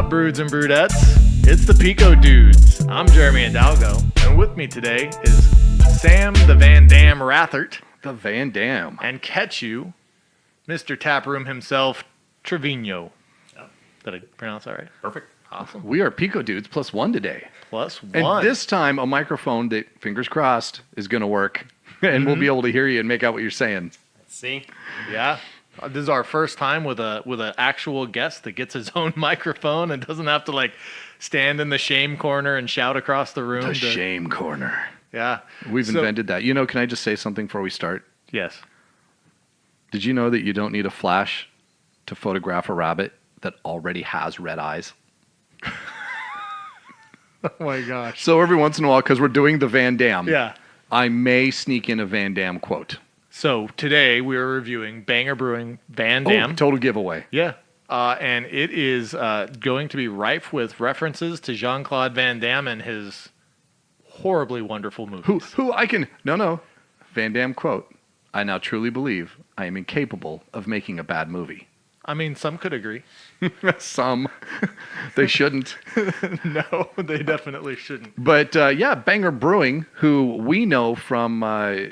up, broods and brudettes? It's the Pico Dudes. I'm Jeremy Hidalgo, and with me today is Sam the Van Damme Rathert. The Van Damme. And Kechu, Mr. TapRoom himself, Travino. Oh, did I pronounce that right? Perfect. Awesome. We are Pico Dudes plus one today. Plus one. And this time, a microphone that, fingers crossed, is going to work. And we'll be able to hear you and make out what you're saying. Let's see. Yeah. This is our first time with an actual guest that gets his own microphone and doesn't have to like stand in the shame corner and shout across the room. The shame corner. Yeah. We've invented that. You know, can I just say something before we start? Yes. Did you know that you don't need a flash to photograph a rabbit that already has red eyes? Oh my gosh. So every once in a while, because we're doing the Van Damme, Yeah. I may sneak in a Van Damme quote. So today we are reviewing Banger Brewing Van Damme. Oh, total giveaway. Yeah. And it is going to be rife with references to Jean-Claude Van Damme and his horribly wonderful movies. No. Van Damme quote. I now truly believe I am incapable of making a bad movie. I mean, some could agree. Some. They shouldn't. No, they definitely shouldn't. But Banger Brewing, who we know from a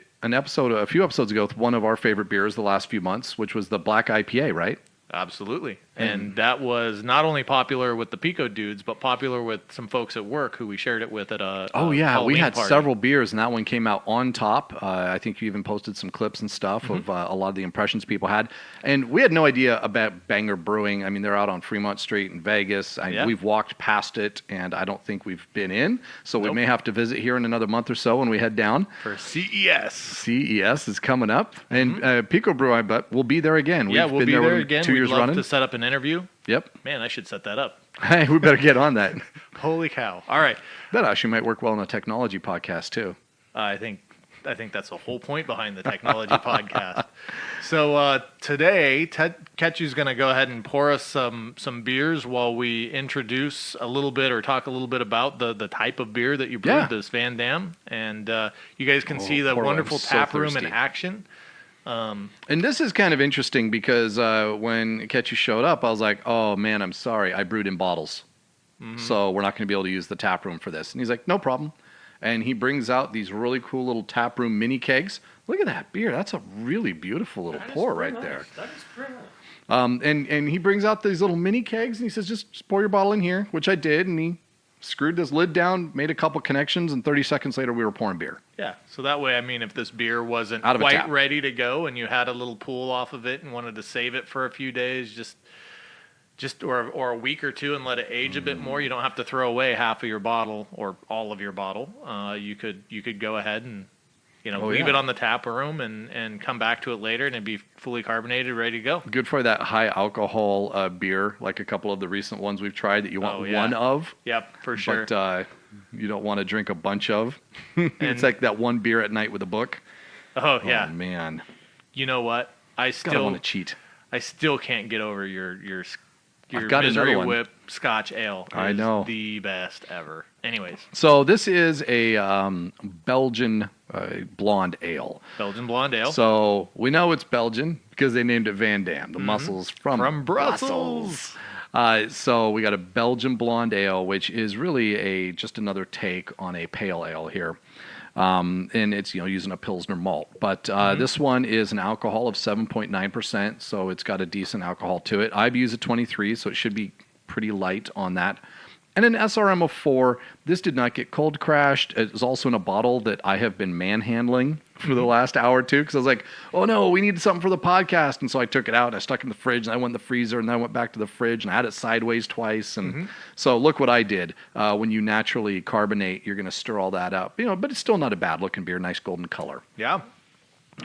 few episodes ago, with one of our favorite beers the last few months, which was the Black IPA, right? Absolutely. And that was not only popular with the Pico Dudes, but popular with some folks at work who we shared it with at a we Halloween had party. several beers, and that one came out on top. I think you even posted some clips and stuff of a lot of the impressions people had. And we had no idea about Banger Brewing. I mean, they're out on Fremont Street in Vegas. We've walked past it, and I don't think we've been in. So we may have to visit here in another month or so when we head down. For CES. CES is coming up. And Pico Brew, I bet, we'll be there again. Yeah, we'll be there again. 2 years We'd love running. to set up an interview. Yep. Man, I should set that up. Hey, we better get on that. Holy cow. All right. That actually might work well in a technology podcast, too. I think that's the whole point behind the technology podcast. So today, Kechu's going to go ahead and pour us some beers while we introduce a little bit or talk a little bit about the type of beer that you brewed, this Van Damme. And you guys can see the wonderful tap room in action. And this is kind of interesting because when Kechu showed up, I was like, oh, man, I'm sorry. I brewed in bottles. So we're not going to be able to use the tap room for this. And he's like, no problem. And he brings out these really cool little tap room mini kegs. Look at that beer. That's a really beautiful little pour right there. That is pretty nice. And he brings out these little mini kegs, and he says, just pour your bottle in here, which I did. And he screwed this lid down, made a couple connections, and 30 seconds later, we were pouring beer. Yeah, so that way, I mean, if this beer wasn't Out of a quite tap. ready to go and you had a little pool off of it and wanted to save it for a few days, or a week or two and let it age a bit more, you don't have to throw away half of your bottle or all of your bottle. You could go ahead and leave it on the tap room and come back to it later, and it'd be fully carbonated, ready to go. Good for that high alcohol beer, like a couple of the recent ones we've tried that you want one of. Yep, for sure. But you don't want to drink a bunch of. It's like that one beer at night with a book. Oh yeah, man. You know what? I Gotta want to cheat. I still can't get over your I've got Misery another one. Whip Scotch Ale. I know. The best ever. Anyways. So this is a Belgian blonde ale. Belgian blonde ale. So we know it's Belgian because they named it Van Damme. The muscles from Brussels. So we got a Belgian blonde ale, which is really just another take on a pale ale here. And it's using a Pilsner malt. But this one is an alcohol of 7.9%, so it's got a decent alcohol to it. IBU's at 23, so it should be pretty light on that. And an SRM of 4. This did not get cold crashed. It was also in a bottle that I have been manhandling for the last hour or two because I was like, oh no, we need something for the podcast. And so I took it out and I stuck it in the fridge, and I went in the freezer, and then I went back to the fridge and I had it sideways twice. And so look what I did. When you naturally carbonate, you're going to stir all that up. But it's still not a bad looking beer. Nice golden color. Yeah.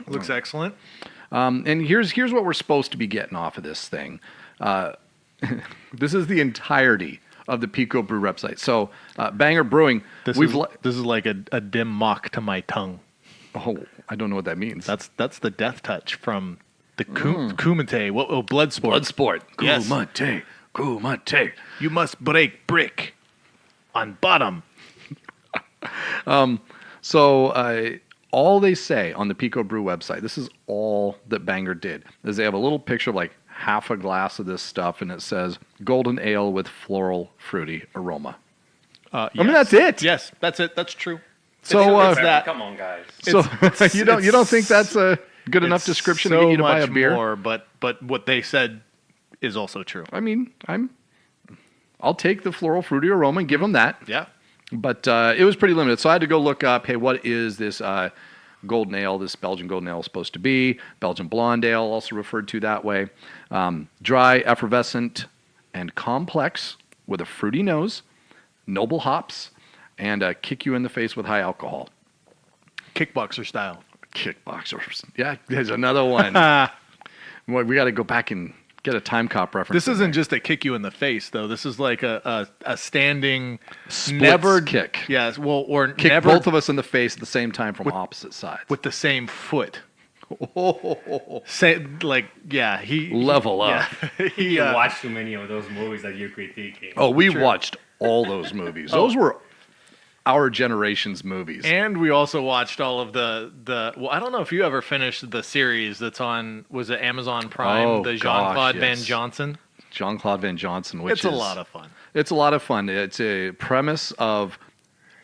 Looks excellent. And here's what we're supposed to be getting off of this thing. This is the entirety of the Pico Brew website. So Banger Brewing, this is like a dim mock to my tongue. Oh, I don't know what that means. That's the death touch from the Kumite. Bloodsport. Bloodsport. Yes. Kumite. You must break brick on bottom. So all they say on the Pico Brew website, this is all that Banger did, is they have a little picture of like half a glass of this stuff, and it says golden ale with floral fruity aroma. I mean, that's it. Yes, that's it. That's true. So It's that. Come on, guys. So you don't think that's a good enough It's description to so get you to buy a much beer? more, but what they said is also true. I mean, I'll take the floral fruity aroma and give them that. Yeah. But it was pretty limited, so I had to go look up. Hey, what is this golden ale? This Belgian golden ale supposed to be? Belgian blonde ale, also referred to that way. Dry, effervescent, and complex with a fruity nose, noble hops, and kick you in the face with high alcohol. Kickboxer style. Kickboxers. Yeah, there's another one. Well, we got to go back and get a time cop reference. This isn't just a kick you in the face, though. This is like a standing, Splits never kick. Yes, well, or Kick never both of us in the face at the same time from opposite sides. with the same foot. Say he Level up. Yeah, he You watch too many of those movies that you're critiquing. Oh, we watched all those movies. Those were our generation's movies. And we also watched all of the well, I don't know if you ever finished the series that's on, was it Amazon Prime, Oh, the Jean-Claude gosh, Van yes. Johnson? Jean-Claude Van Johnson, which It's a lot of fun. It's a lot of fun. It's a premise of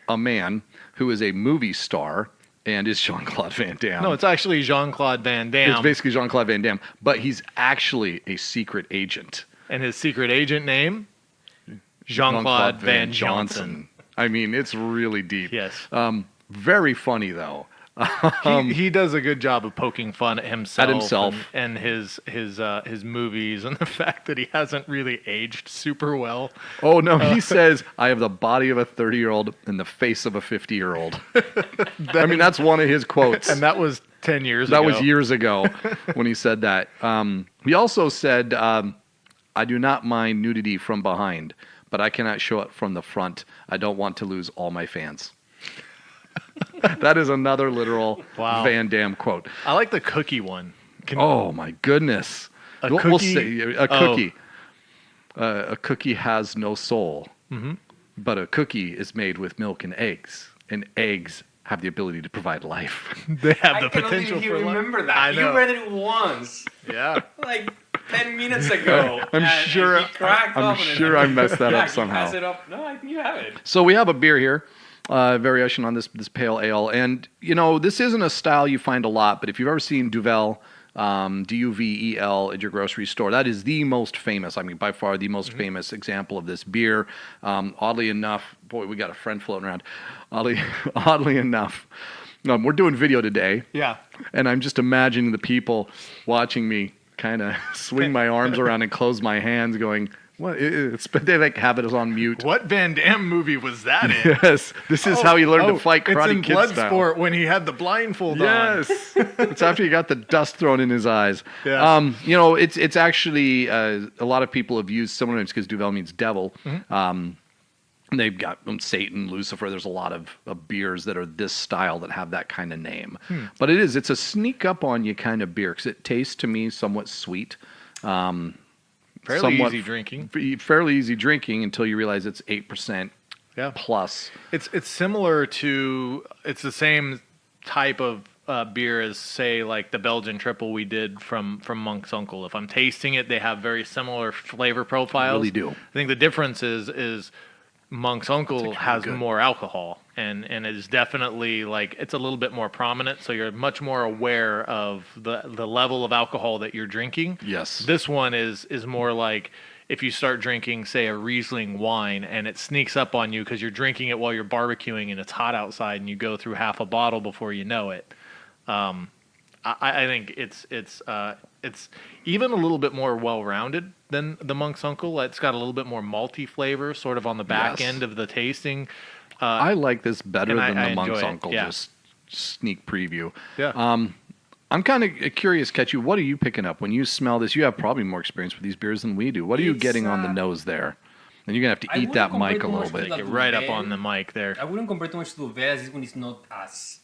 a man who is a movie star and is Jean-Claude Van Damme. No, it's actually Jean-Claude Van Damme. It's basically Jean-Claude Van Damme, but he's actually a secret agent. And his secret agent name? Jean-Claude Van Johnson. I mean, it's really deep. Yes. Very funny, though. He does a good job of poking fun at himself, and his movies, and the fact that he hasn't really aged super well. Oh, no, he says, I have the body of a 30-year-old and the face of a 50-year-old. I mean, that's one of his quotes. And that was 10 years ago. That was years ago when he said that. He also said, I do not mind nudity from behind, but I cannot show it from the front. I don't want to lose all my fans. That is another literal Van Damme quote. I like the cookie one. Oh, my goodness. We'll say a cookie. A cookie has no soul, but a cookie is made with milk and eggs have the ability to provide life. They have the I cannot potential believe for you life. remember that. I know. You read it once, Yeah. like 10 minutes ago. I'm sure I messed that up somehow. You pass it up. No, I think you have it. So we have a beer here, variation on this pale ale. And, this isn't a style you find a lot, but if you've ever seen Duvel, Duvel at your grocery store, that is the most famous, by far the most famous example of this beer. Oddly enough, boy, we got a friend floating around. Oddly enough, we're doing video today. Yeah. And I'm just imagining the people watching me kind of swing my arms around and close my hands going, what? They have it as on mute. What Van Damme movie was that in? Yes, this is how he learned to fight Karate Kid It's in style. Bloodsport when he had the blindfold on. Yes, it's after he got the dust thrown in his eyes. Yeah. It's actually a lot of people have used similar names because Duvel means devil. They've got Satan, Lucifer. There's a lot of beers that are this style that have that kind of name. But it's a sneak up on you kind of beer because it tastes to me somewhat sweet. Fairly easy drinking. Fairly easy drinking until you realize it's 8% plus. It's similar to, it's the same type of beer as, say, like the Belgian triple we did from Monk's Uncle. If I'm tasting it, they have very similar flavor profiles. Really do. I think the difference is Monk's Uncle has more alcohol, and it is definitely it's a little bit more prominent, so you're much more aware of the level of alcohol that you're drinking. Yes. This one is more like if you start drinking, say, a Riesling wine, and it sneaks up on you because you're drinking it while you're barbecuing and it's hot outside, and you go through half a bottle before you know it. I think it's even a little bit more well-rounded than the Monk's Uncle. It's got a little bit more malty flavor, sort of on the back end of the tasting. I like this better than the Monk's Uncle. Yeah. Just sneak preview. Yeah. I'm kind of curious, Kechu. What are you picking up when you smell this? You have probably more experience with these beers than we do. What are you getting on the nose there? And you're gonna have to eat that mic a little bit. Get right up on the mic there. I wouldn't compare too much to Duvel. This one is not as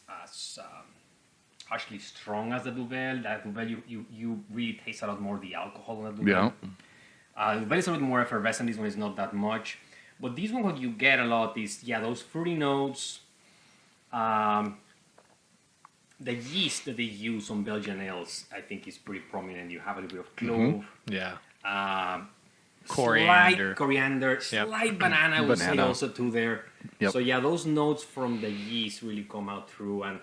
harshly strong as the Duvel. That Duvel, you really taste a lot more the alcohol in the Duvel. Yeah. Duvel is a little more effervescent. This one is not that much. But this one, what you get a lot is, those fruity notes. the yeast that they use on Belgian ales, I think, is pretty prominent. You have a little bit of clove, Yeah. slight coriander, slight banana, I would say Banana. also too there. Yep. So yeah, those notes from the yeast really come out through. And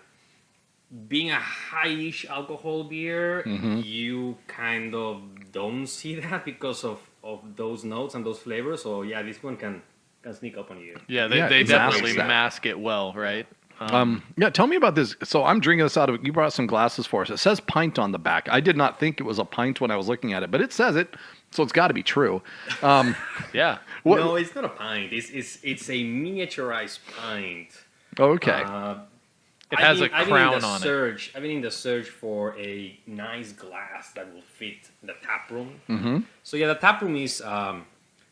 being a high-ish alcohol beer, you kind of don't see that because of those notes and those flavors. So yeah, this one can sneak up on you. Yeah, Yeah, they it definitely masks that. mask it well, right? Yeah, tell me about this. So I'm drinking this out of. You brought some glasses for us. It says pint on the back. I did not think it was a pint when I was looking at it, but it says it, so it's got to be true. Yeah. No, it's not a pint. It's a miniaturized pint. Okay. It has a crown on it. I've been in the search for a nice glass that will fit the tap room. Mm-hmm. So yeah, the tap room is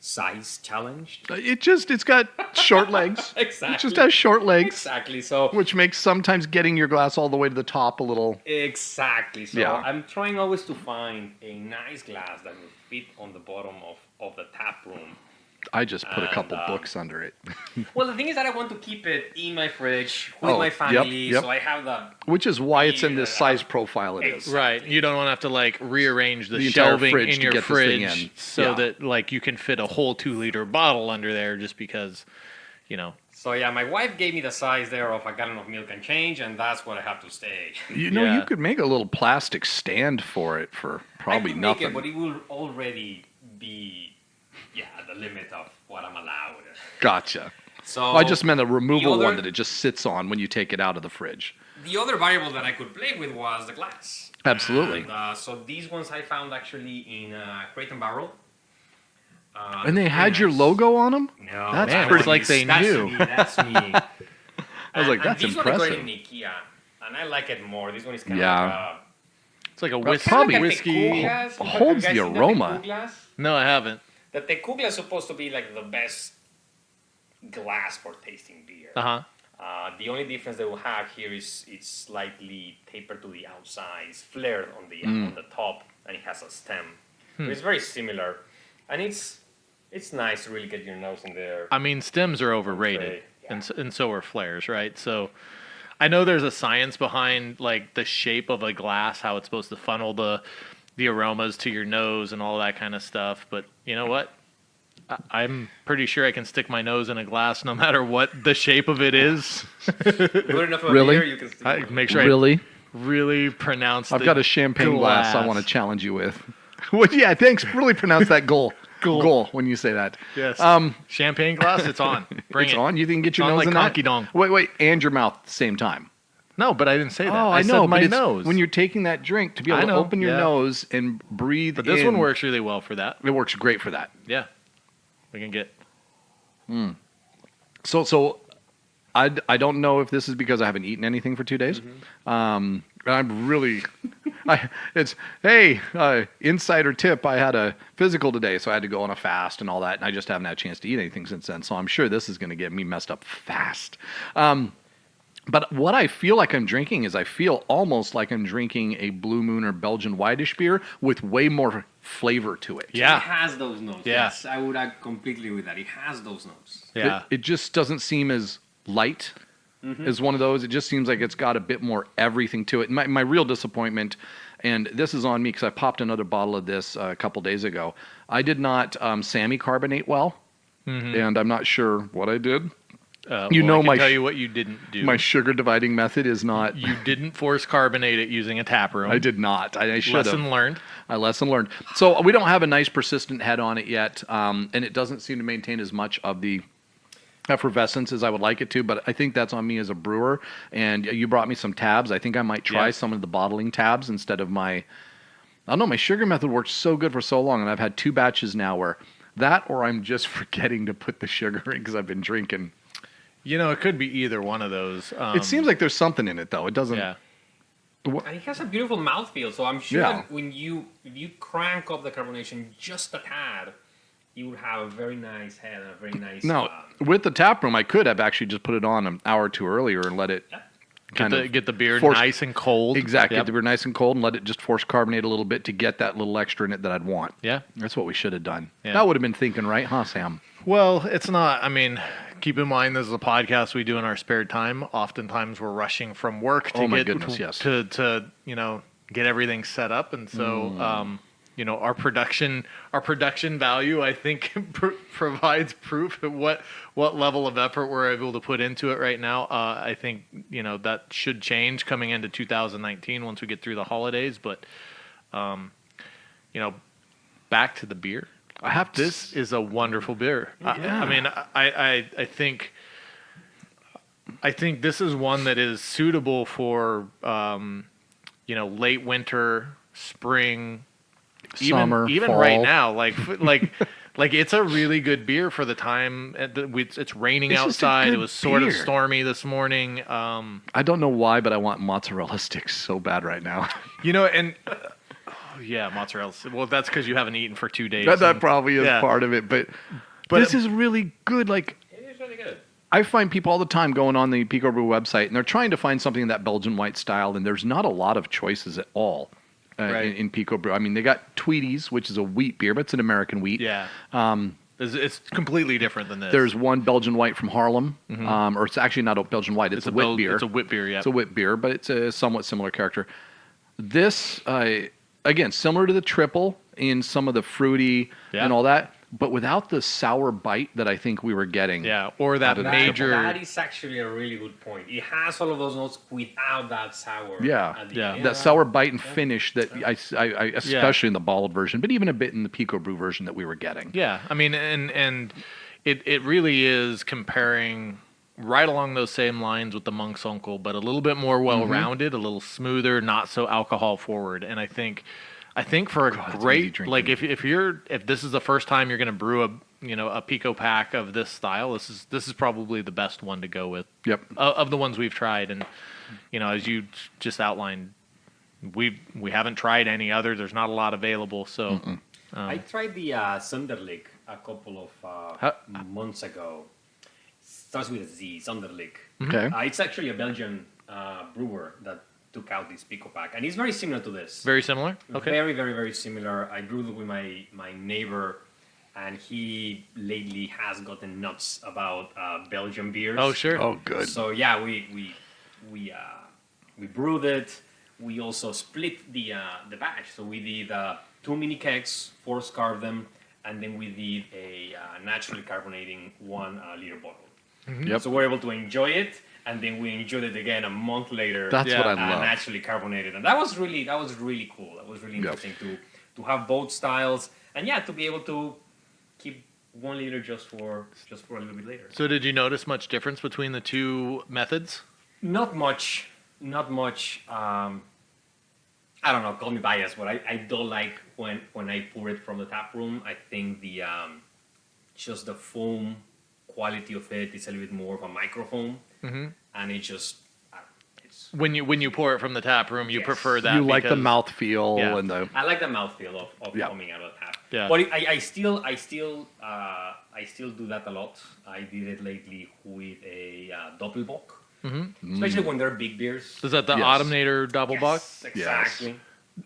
size challenged. It's got short legs. Exactly. It just has short legs. Exactly. So Which makes sometimes getting your glass all the way to the top a little. exactly. So Yeah. I'm trying always to find a nice glass that will fit on the bottom of the tap room. I just put a And, couple books under it, Well, the thing is that I want to keep it in my fridge with my yep, family, yep. so I have the which is why it's in this Yeah. size profile it is. Right. You don't want to have to like rearrange the, The entire shelving fridge in to your get this thing fridge in. so Yeah. that like you can fit a whole 2-liter bottle under there just because, you know. So yeah, my wife gave me the size there of a gallon of milk and change, and that's what I have to stay. You know, Yeah. you could make a little plastic stand for it for probably I could nothing. make it, but it will already be at the limit of what I'm allowed. Gotcha. So I just meant a removable other- one that it just sits on when you take it out of the fridge. the other variable that I could play with was the glass. Absolutely. And, so these ones I found actually in Crate and Barrel. And they had very your nice. logo on them? No, That's that pretty- it's like they that's knew. Me, that's me. I was like, that's these one I got impressive. in IKEA, and I like it more. This one is kind Yeah. of like It's like a Well, whiskey. probably like a whiskey. Tecu glass. holds Have the you guys seen aroma. Tecu glass? No, I haven't. The Tecu glass is supposed to be like the best glass for tasting beer. Uh-huh. The only difference they will have here is it's slightly tapered to the outside, it's flared on the top, and it has a stem. But it's very similar, and it's nice to really get your nose in there. I mean, stems are overrated, Right, yeah. and so are flares, right? So, I know there's a science behind like the shape of a glass, how it's supposed to funnel the aromas to your nose and all that kind of stuff. But you know what? I'm pretty sure I can stick my nose in a glass no matter what the shape of it is. Good enough of a Really? beer, you can stick I with it. make sure Really? I really pronounce. I've the got a champagne glass I want to challenge you with. Well, yeah, thanks. Really pronounce that goal. Goal when you say that. Yes. Champagne glass. It's on. Bring It's it on. You can get your on nose like in that. honky donk. Wait, and your mouth at the same time. No, but I didn't say that. Oh, I know. said my but it's nose. when you're taking that drink to be able I to know, open your yeah. nose and breathe. But this in. one works really well for that. It works great for that. Yeah. We can get. So I don't know if this is because I haven't eaten anything for 2 days. I'm really, insider tip. I had a physical today, so I had to go on a fast and all that, and I just haven't had a chance to eat anything since then. So I'm sure this is going to get me messed up fast. But what I feel like I'm drinking is I feel almost like I'm drinking a Blue Moon or Belgian whitish beer with way more flavor to it. Yeah. It has those notes. Yeah. Yes, I would agree completely with that. It has those notes. Yeah. It just doesn't seem as light as one of those. It just seems like it's got a bit more everything to it. My real disappointment, and this is on me because I popped another bottle of this a couple days ago. I did not semi-carbonate well, and I'm not sure what I did. I know can my tell sh- you what you didn't do. My sugar dividing method is not. You didn't force carbonate it using a tap room. I did not. I should have. Lesson learned. Lesson learned. So we don't have a nice persistent head on it yet, and it doesn't seem to maintain as much of the effervescence as I would like it to, but I think that's on me as a brewer. And you brought me some tabs. I think I might try Yeah. some of the bottling tabs instead of my. I don't know. My sugar method worked so good for so long, and I've had 2 batches now where that, or I'm just forgetting to put the sugar in because I've been drinking. You know, it could be either one of those. It seems like there's something in it though. It doesn't. Yeah. And it has a beautiful mouthfeel, so I'm sure Yeah. that if you crank up the carbonation just a tad, you would have a very nice head and a very nice. No, with the tap room, I could have actually just put it on an hour or 2 earlier and let it Get the beer force- nice and cold. exactly Yep. get the beer nice and cold and let it just force carbonate a little bit to get that little extra in it that I'd want. Yeah. That's what we should have done. Yeah. That would have been thinking right, huh, Sam? Well, it's not. I mean, keep in mind this is a podcast we do in our spare time. Oftentimes we're rushing from work to Oh my get goodness, yes. to get everything set up, and so our production value, I think, provides proof of what level of effort we're able to put into it right now. I think that should change coming into 2019 once we get through the holidays. But back to the beer. This is a wonderful beer. Yeah. I mean, I think this is one that is suitable for late winter, spring, Summer, even fall. right now. Like it's a really good beer for the time. It's raining It's just a outside. good It was sort of beer. stormy this morning. I don't know why, but I want mozzarella sticks so bad right now. And yeah, mozzarella. Well, that's because you haven't eaten for 2 days. that probably is yeah. part of it, but But- this is really good. Like, It is really good. I find people all the time going on the Pico Brew website, and they're trying to find something in that Belgian white style, and there's not a lot of choices at all Right. in Pico Brew. I mean, they got Tweeties, which is a wheat beer, but it's an American wheat. Yeah. It's completely different than this. There's one Belgian white from Harlem, or it's actually not a Belgian white. It's a wit beer. It's a wit beer, yeah. It's a wit beer, but it's a somewhat similar character. This, again, similar to the triple in some of the fruity Yeah. and all that, but without the sour bite that I think we were getting. Yeah, or that Out of the major. That is actually a really good point. It has all of those notes without that sour. Yeah. at the Yeah. end. That sour bite and finish that I especially in the bottled version, but even a bit in the Pico Brew version that we were getting. Yeah, I mean, and it really is comparing right along those same lines with the Monk's Uncle, but a little bit more well-rounded, a little smoother, not so alcohol forward. And I think for a God, it's easy great, drinking. like if this is the first time you're going to brew a Pico pack of this style, this is probably the best one to go with. Yep. Of the ones we've tried. And as you just outlined, we haven't tried any other. There's not a lot available, so. I tried the Sunderlick a couple of months ago. Starts with a Z, Sunderlick. Okay. It's actually a Belgian brewer that took out this Pico pack, and it's very similar to this. Very similar. Okay. Very, very, very similar. I brewed it with my neighbor, and he lately has gotten nuts about Belgian beers. Oh, sure. Oh, good. So yeah, we brewed it. We also split the batch. So we did 2 mini kegs, 4 carved them, and then we did a naturally carbonating 1 liter bottle. Yep. So we're able to enjoy it, and then we enjoyed it again a month later. That's what I love. Naturally carbonated, and that was really cool. That was really interesting to have both styles, and yeah, to be able to keep 1 liter just for a little bit later. So did you notice much difference between the two methods? Not much. I don't know. Call me biased, but I don't like when I pour it from the tap room. I think the just the foam quality of it is a little bit more of a microfoam, and it just it's. When you pour it from the tap room, you Yes. prefer that. You like the because- mouthfeel Yeah. and the I like the mouthfeel of Yeah. coming out of the tap. Yeah. But I still do that a lot. I did it lately with a Doppelbock, especially when they're big beers. Is that the Yes. Automator Doppelbock? Yes, exactly.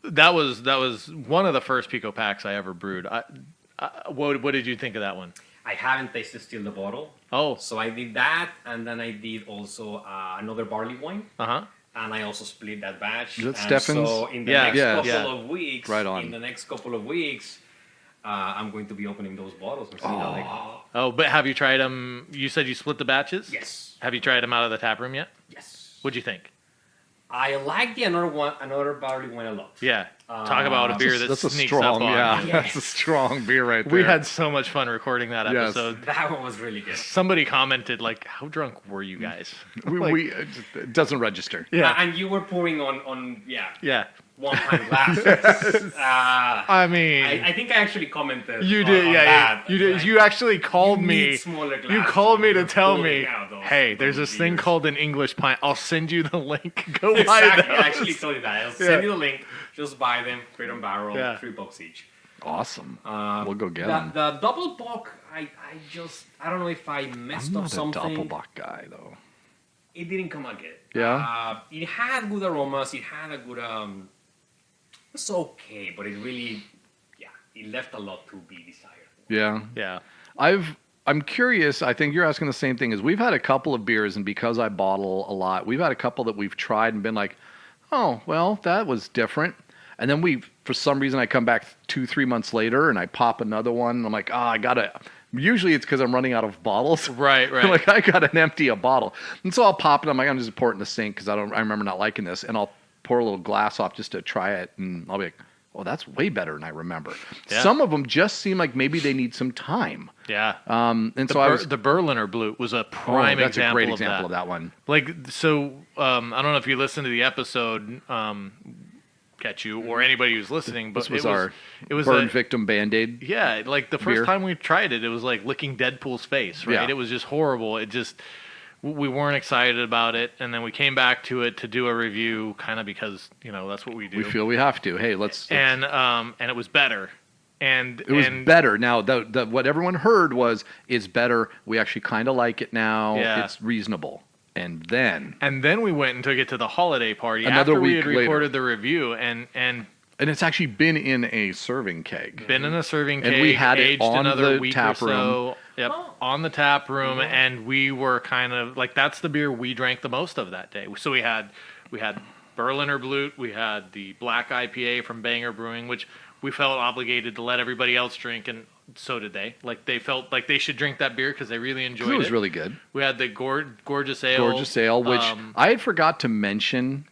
That was one of the first Pico packs I ever brewed. What did you think of that one? I haven't tasted still the bottle. Oh, So I did that, and then I did also another barley wine, uh-huh. and I also split that batch. Is that And Steffen's? So in the Yeah. next Yeah. couple Yeah. of weeks, Right on. In the next couple of weeks, I'm going to be opening those bottles and seeing how they go. Oh, but have you tried them? You said you split the batches? Yes. Have you tried them out of the tap room yet? Yes. What'd you think? I like the another barley wine a lot. Yeah. Talk about a beer that that's a sneaks strong, up on yeah, you. that's a strong beer right there. We had so much fun recording that Yes. episode. That one was really good. Somebody commented, like, how drunk were you guys? it doesn't register. Yeah. And you were pouring on Yeah. 1 pint glasses. I mean, I think I actually commented. you did, on yeah, that. you did. Like, You actually called you me. need smaller You glasses called me when to you're tell pouring me, out those- hey, there's those this thing beers." called an English pint. I'll send you the link. Go buy Exactly. those. I actually told you that. I'll send you the link. Just buy them. Crate and barrel. Yeah. $3 each. Awesome. We'll go get The, them. the double bock, I don't know if I messed I'm up not a something. Doppelbock guy though. It didn't come out good. Yeah? It had good aromas. It had a good it's okay, but it really, it left a lot to be desired. Yeah. Yeah. I'm curious. I think you're asking the same thing. Is we've had a couple of beers, and because I bottle a lot, we've had a couple that we've tried and been like, oh, well, that was different. And then for some reason, I come back 2-3 months later and I pop another one. And I'm like, oh, I gotta. Usually it's because I'm running out of bottles. Right. Like I gotta empty a bottle, and so I'll pop it. I'm like, I'm just pour it in the sink because I remember not liking this, and I'll pour a little glass off just to try it, and I'll be like, oh, that's way better than I remember. Yeah. Some of them just seem like maybe they need some time. Yeah. And the Berliner Blue was a prime that's example, a great example of that one. Like, so I don't know if you listened to the episode, Kechu, or anybody who's listening, but This was our it was burn victim Band-Aid. Yeah, like the first beer. time we tried it, it was like licking Deadpool's face, right? Yeah. It was just horrible. We weren't excited about it, and then we came back to it to do a review, kind of because that's what we do. We feel we have to. Hey, let's. And it was better. And it was better. Now, what everyone heard was it's better. We actually kind of like it now. Yeah. It's reasonable. And then we went and took it to the holiday party Another after we week had recorded later. the review, and it's actually been in a serving keg. been in a serving keg, And we had it aged on another the week tap or so. room. Yep, on the tap room, and we were kind of like, that's the beer we drank the most of that day. So we had Berliner Blut, we had the black IPA from Banger Brewing, which we felt obligated to let everybody else drink, and so did they. Like, they felt like they should drink that beer because they really enjoyed it. It was really good. We had the Gorgeous Ale. Gorgeous Ale, which I had forgot to mention,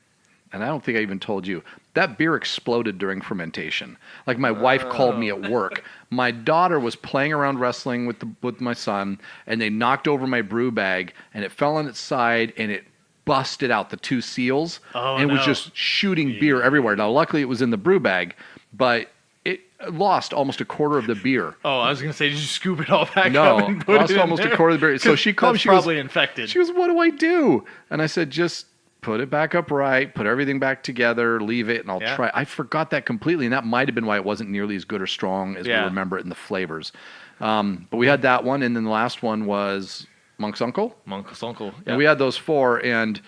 and I don't think I even told you. That beer exploded during fermentation. Like, my wife called me at work. My daughter was playing around wrestling with my son, and they knocked over my brew bag, and it fell on its side, and it busted out the two seals, and it was just shooting beer everywhere. Now, luckily, it was in the brew bag, but it lost almost a quarter of the beer. Oh, I was going to say, did you scoop it all back No, up and put lost it in almost there? a quarter of the beer. So she called. That's She was probably infected. She goes, "What do I do?" And I said, "Just put it back up right, put everything back together, leave it, and I'll try." I forgot that completely, and that might have been why it wasn't nearly as good or strong as we remember it in the flavors. But we had that one, and then the last one was Monk's Uncle. Monk's Uncle. And we had those four, and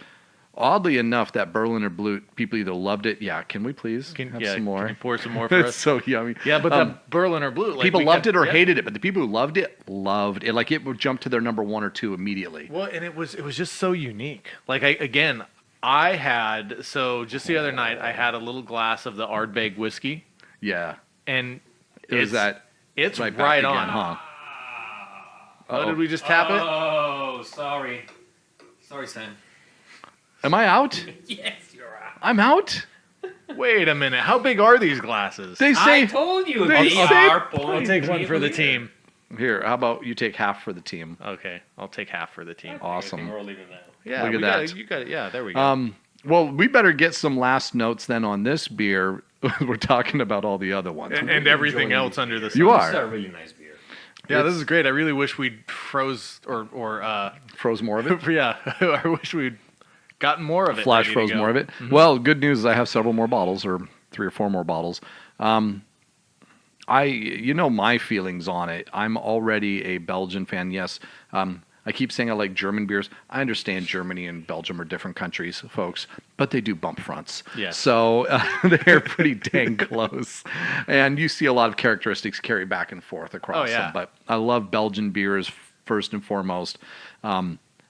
oddly enough, that Berliner Blut, people either loved it. Yeah, can we please have some more? Can you pour some more for It's us? so yummy. Yeah, but the Berliner Blut, like, people loved it or hated it, but the people who loved it. Like, it would jump to their number 1 or 2 immediately. Well, and it was just so unique. Like, I had, so just the other night, I had a little glass of the Ardbeg whiskey, Yeah. and It's right back on. again, huh? Oh, did we just tap it? Oh, sorry. Sorry, Sam. Am I out? Yes, you're out. I'm out? Wait a minute. How big are these glasses? They say... I told you they they say- are I'll take one for the team. Here, how about you take half for the team? Okay, I'll take half for the team. Awesome. We're leaving now. Yeah, Look at we got that. it. You got it. Yeah, there we go. Well, we better get some last notes then on this beer. We're talking about all the other ones. and everything enjoying else under the sun. You This are. is a really nice beer. Yeah, this is great. I really wish we'd froze or Froze more of it? yeah, I wish we'd gotten more of it. Flash ready to froze go. more of it. Well, good news is I have several more bottles, or 3 or 4 more bottles. You know my feelings on it. I'm already a Belgian fan. Yes, I keep saying I like German beers. I understand Germany and Belgium are different countries, folks, but they do bump fronts. Yes. So they're pretty dang close. And you see a lot of characteristics carry back and forth across them. But I love Belgian beers first and foremost.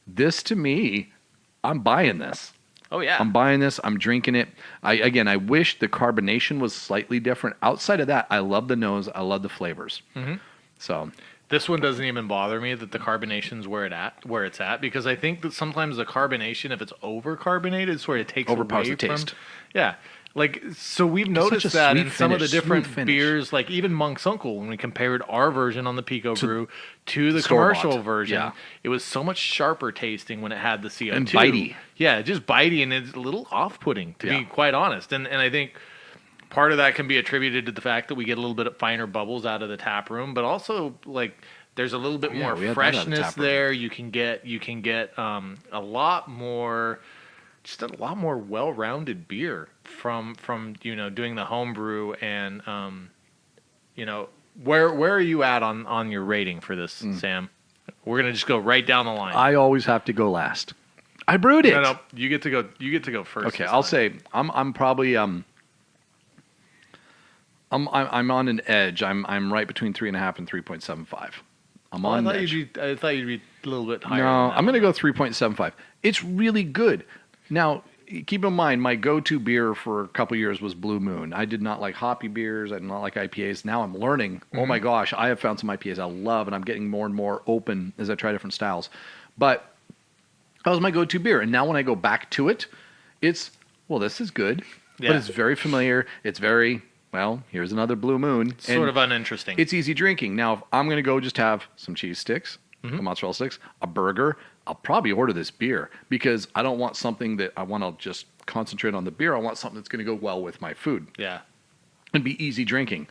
This, to me, I'm buying this. Oh yeah. I'm buying this. I'm drinking it. I wish the carbonation was slightly different. Outside of that, I love the nose. I love the flavors. Mm-hmm. So this one doesn't even bother me that the carbonation's where it's at, because I think that sometimes the carbonation, if it's over carbonated, sort of takes overpowers away the from, taste. Yeah. Like, so we've Just noticed such a that sweet in some of the finish, different smooth finish. beers, like even Monk's Uncle, when we compared our version on the Pico Brew to the store-bought. commercial version, Yeah. it was so much sharper tasting when it had the CO2. And bitey. Yeah, just bitey, and it's a little off-putting, to Yeah. be quite honest. And I think part of that can be attributed to the fact that we get a little bit of finer bubbles out of the tap room, but also, like, there's a little bit more we had that out of the freshness tap room. there. You can get a lot more well-rounded beer from doing the home brew. And where are you at on your rating for this, Sam? We're gonna just go right down the line. I always have to go last. I brewed it. No, you get to go first. Okay, this I'll time. say I'm probably I'm on an edge. I'm right between 3.5 and 3.75. I'm Oh, on Mitch. I thought you'd be a little bit higher. No, than that. I'm going to go 3.75. It's really good. Now, keep in mind, my go-to beer for a couple years was Blue Moon. I did not like hoppy beers. I did not like IPAs. Now I'm learning. Oh my gosh, I have found some IPAs I love, and I'm getting more and more open as I try different styles. But that was my go-to beer. And now when I go back to it, it's, well, this is good. Yeah. But it's very familiar. It's very, well, here's another Blue Moon. Sort of uninteresting. It's easy drinking. Now, if I'm going to go just have some cheese sticks, a mozzarella sticks, a burger, I'll probably order this beer because I don't want something that I want to just concentrate on the beer. I want something that's going to go well with my food Yeah. and be easy drinking.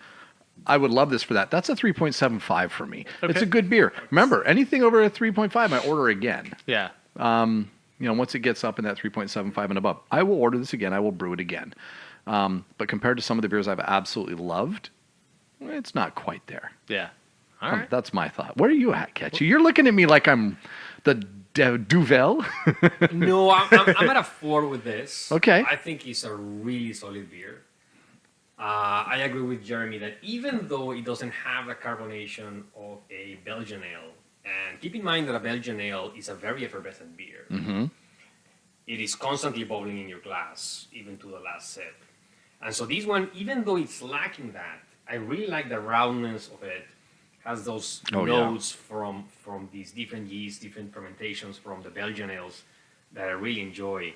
I would love this for that. That's a 3.75 for me. Okay. It's a good beer. Remember, anything over a 3.5, I order again. Yeah. Once it gets up in that 3.75 and above, I will order this again. I will brew it again. But compared to some of the beers I've absolutely loved, it's not quite there. Yeah. All right. That's my thought. Where are you at, Kechu? You're looking at me like I'm the Duvel. No, I'm at a 4 with this. Okay. I think it's a really solid beer. I agree with Jeremy that even though it doesn't have the carbonation of a Belgian ale, and keep in mind that a Belgian ale is a very effervescent beer. It is constantly bubbling in your glass, even to the last sip. And so this one, even though it's lacking that, I really like the roundness of it. Has those notes from these different yeasts, different fermentations from the Belgian ales that I really enjoy.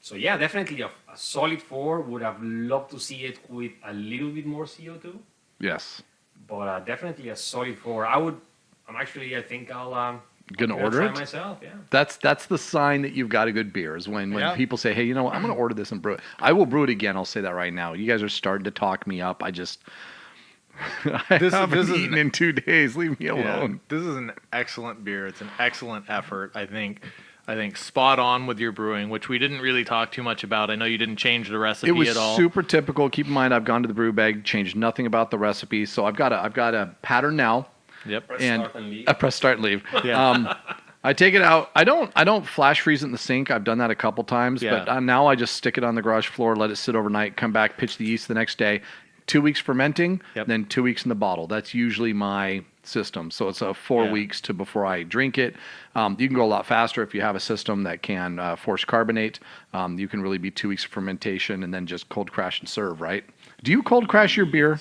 So yeah, definitely a solid 4. Would have loved to see it with a little bit more CO2, Yes. but definitely a solid 4. I think I'll Gonna give order try it? myself. Yeah. That's the sign that you've got a good beer is when Yeah. people say, hey, you know what, I'm going to order this and brew it. I will brew it again. I'll say that right now. You guys are starting to talk me up. I haven't is eaten in 2 days. Leave me alone. This is an excellent beer. It's an excellent effort. I think spot on with your brewing, which we didn't really talk too much about. I know you didn't change the recipe It was at all. super typical. Keep in mind, I've gone to the brew bag, changed nothing about the recipe. So I've got a pattern now. Yep. Press And start and leave. I press start and leave. Yeah. I take it out. I don't flash freeze it in the sink. I've done that a couple times, Yeah. but now I just stick it on the garage floor, let it sit overnight, come back, pitch the yeast the next day. 2 weeks fermenting, Yep. then 2 weeks in the bottle. That's usually my system. So it's 4 Yeah. weeks to before I drink it. You can go a lot faster if you have a system that can force carbonate. You can really be 2 weeks of fermentation and then just cold crash and serve, right? Do you cold crash your beer?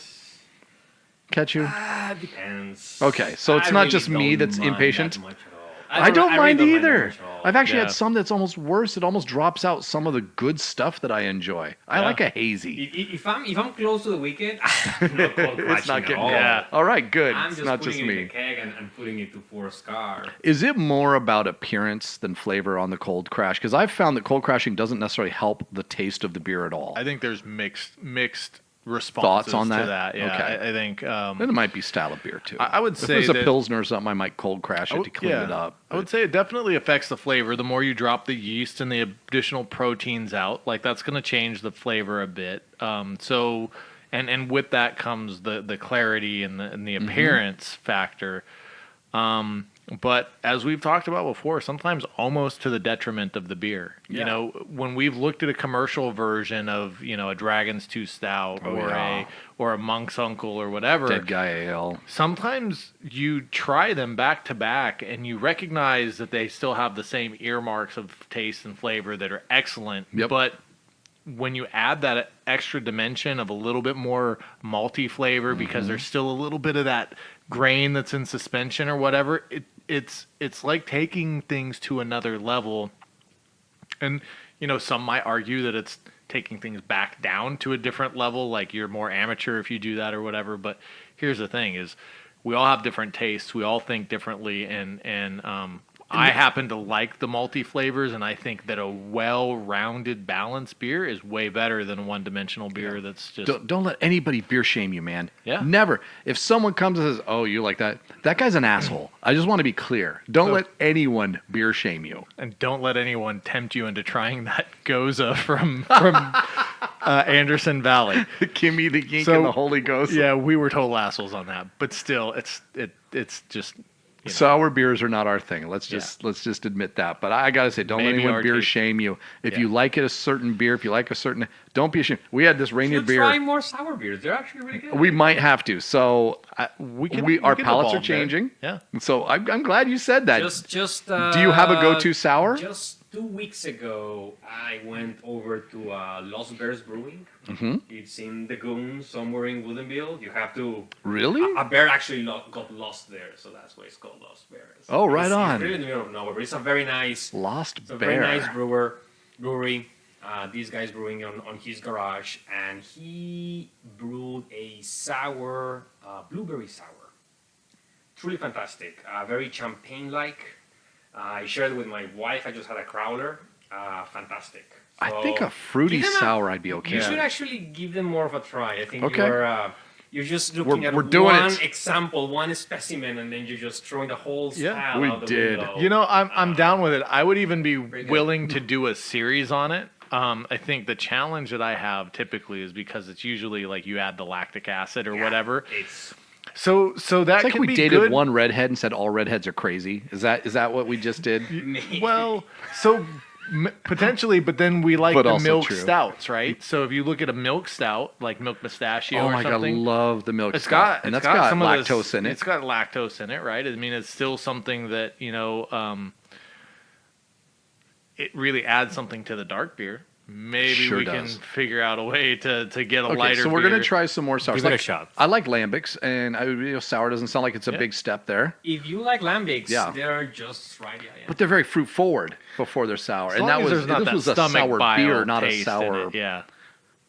Kechu? Depends. Okay, so it's I not really just me don't that's mind impatient? that much at all. I don't really mind don't either. that much at all. I've actually Yeah. had some that's almost worse. It almost drops out some of the good stuff that I enjoy. I Yeah. like a hazy. If I'm close to the weekend, I'm not cold It's crashing not at getting all. Yeah. All right, good. I'm It's just not putting just it in me. the keg and putting it to force car. Is it more about appearance than flavor on the cold crash? Because I've found that cold crashing doesn't necessarily help the taste of the beer at all. I think there's mixed responses Thoughts on to that? that. Yeah. Okay. I think Then it might be style of beer too. I would if say it was a that- pilsner or something, I might cold crash it to clean it up. I would say it definitely affects the flavor. The more you drop the yeast and the additional proteins out, like that's going to change the flavor a bit. And with that comes the clarity and the appearance factor. But as we've talked about before, sometimes almost to the detriment of the beer. Yeah. You know, when we've looked at a commercial version of, a Dragon's Tooth Stout or a Monk's Uncle or whatever, Dead guy ale. sometimes you try them back to back and you recognize that they still have the same earmarks of taste and flavor that are excellent. Yep. But when you add that extra dimension of a little bit more malty flavor because there's still a little bit of that grain that's in suspension or whatever, it's like taking things to another level. And some might argue that it's taking things back down to a different level, like you're more amateur if you do that or whatever. But here's the thing is we all have different tastes, we all think differently, and I happen to like the malty flavors, and I think that a well-rounded, balanced beer is way better than a one-dimensional beer that's just... Don't let anybody beer shame you, man. Yeah. Never. If someone comes and says, "Oh, you like that?" That guy's an asshole. I just want to be clear. Don't let anyone beer shame you. And don't let anyone tempt you into trying that Goza from Anderson Valley. Kimmy the Gink So- and the Holy Ghost. Yeah, we were total assholes on that, but still, it's just Sour beers are not our thing. Let's just admit that. But I gotta say, don't let Maybe anyone our beer taste. shame you. If you like it, a certain beer, if you like a certain, don't be ashamed. We had this Rainier You beer. try more sour beers. They're actually really good. We might have to. So our can palates are evolve there. changing. Yeah. So I'm glad you said that. Just Do you have a go-to sour? Just 2 weeks ago, I went over to Los Bears Brewing. Mm-hmm. It's in the Goon, somewhere in Woodinville. You have to. Really? A bear actually got lost there, so that's why it's called Los Bears. Oh, right It's on. really in the middle of nowhere, but it's a very nice. Lost It's a Bear. very nice brewery. This guy's brewing on his garage, and he brewed a sour, blueberry sour. Truly fantastic. Very champagne-like. I shared it with my wife. I just had a crowler. Fantastic. I So, think a fruity give them a- sour I'd be okay. You with. should actually give them more of a try. I think Okay. you're just looking at we're doing one it. example, one specimen, and then you're just throwing the whole Yeah, style we out the did. window. You know, I'm down with it. I would even be good. willing to do a series on it. I think the challenge that I have typically is because it's usually like you add the lactic acid or whatever. It's So that It's like can we be dated good. one redhead and said all redheads are crazy. Is that what we just did? Well, so potentially, but then we like But the also milk true. stouts, right? So if you look at a milk stout, like milk pistachio Oh or my god, something, love the milk it's stout. got and it's that's got some of lactose this, in it. It's got lactose in it, right? I mean, it's still something that it really adds something to the dark beer. Maybe Sure we does. can figure out a way to get a Okay, lighter. so we're beer. gonna try some more sours. Give it a shot. I like lambics, and sour doesn't sound like it's a big step there, if you like lambics, Yeah. they're just right. Yeah. but they're very fruit forward before they're sour. As And long that as was there's not this that was a stomach sour bile beer, not a taste in sour it. Yeah.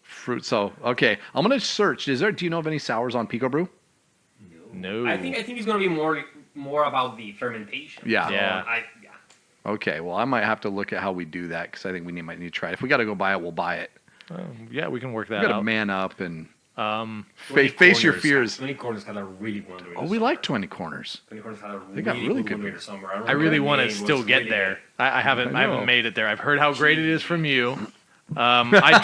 fruit. So okay, I'm gonna search. Do you know of any sours on Pico Brew? No. I think it's gonna be more about the fermentation. Yeah. So Yeah. Okay, well I might have to look at how we do that because I think might need to try it. If we got to go buy it, we'll buy it. Yeah, we can work We that got to out. man up and 20 face your Corners- fears. 20 Corners had a really good one during Oh, the we summer. like 20 Corners. 20 Corners had a They got really good one during beer. the summer. I really want to to still get there. I haven't I know. made it there. I've heard how great it is from you. I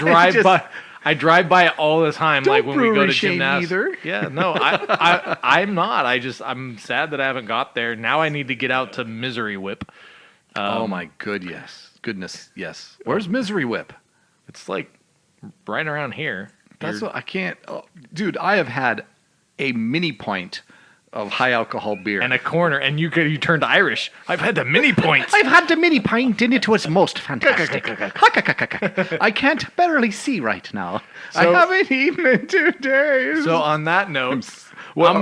drive by it all the time. Don't like when we go brewery to shame gymnastics. either. Yeah, no, I'm not. I'm sad that I haven't got there. Now I need to get out to Misery Whip. Oh my goodness, yes. Where's Misery Whip? It's like right around here. That's what I can't. Oh, dude, I have had a mini pint of high alcohol beer. And a corner, and you turned Irish. I've had the mini points. I've had the mini pint and it was most fantastic. I can't barely see right now. So- I haven't eaten in 2 days. So on that note, I'm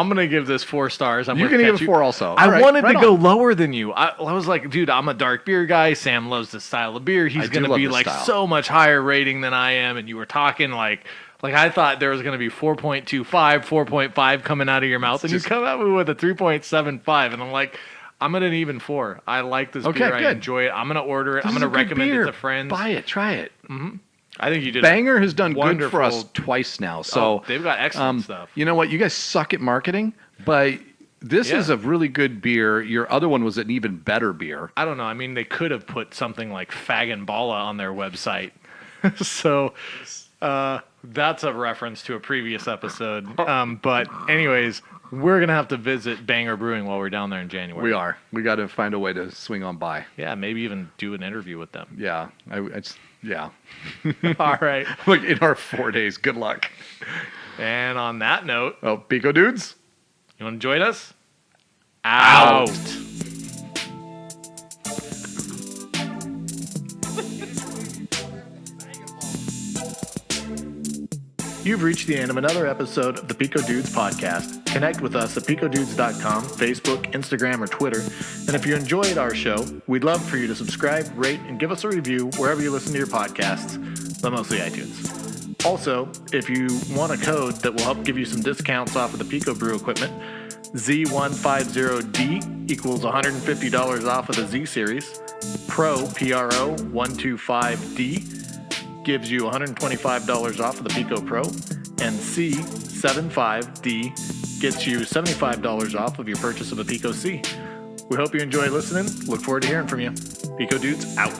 gonna give this 4 stars. You're gonna give it 4 also. I All right, wanted right to go on. lower than you. I was like, dude, I'm a dark beer guy. Sam loves this style of beer. He's I do gonna love be this like style. so much higher rating than I am. And you were talking like I thought there was gonna be 4.25, 4.5 coming out of your mouth, and you come at me with a 3.75, and I'm like, I'm at an even 4. I like this Okay, beer. I good. enjoy it. I'm gonna order it. This I'm is gonna a good recommend beer. it to friends. Buy it, try it. I think you did. Banger has done good for us wonderful- twice now. So they've got excellent stuff. You know what? You guys suck at marketing, but this Yeah. is a really good beer. Your other one was an even better beer. I don't know. I mean, they could have put something like Fag and Balla on their website. So that's a reference to a previous episode. But anyways, we're going to have to visit Banger Brewing while we're down there in January. We are. We got to find a way to swing on by. Yeah, maybe even do an interview with them. Yeah. Yeah. All right. Look, in our 4 days. Good luck. And on that note, Oh, Pico dudes. you want to join us? Out. You've reached the end of another episode of the Pico Dudes podcast. Connect with us at picodudes.com, Facebook, Instagram, or Twitter. And if you enjoyed our show, we'd love for you to subscribe, rate, and give us a review wherever you listen to your podcasts, but mostly iTunes. Also, if you want a code that will help give you some discounts off of the Pico Brew equipment, Z150D equals $150 off of the Z Series. Pro, Pro 125D gives you $125 off of the Pico Pro, and C75D gets you $75 off of your purchase of a Pico C. We hope you enjoy listening. Look forward to hearing from you. Pico Dudes out.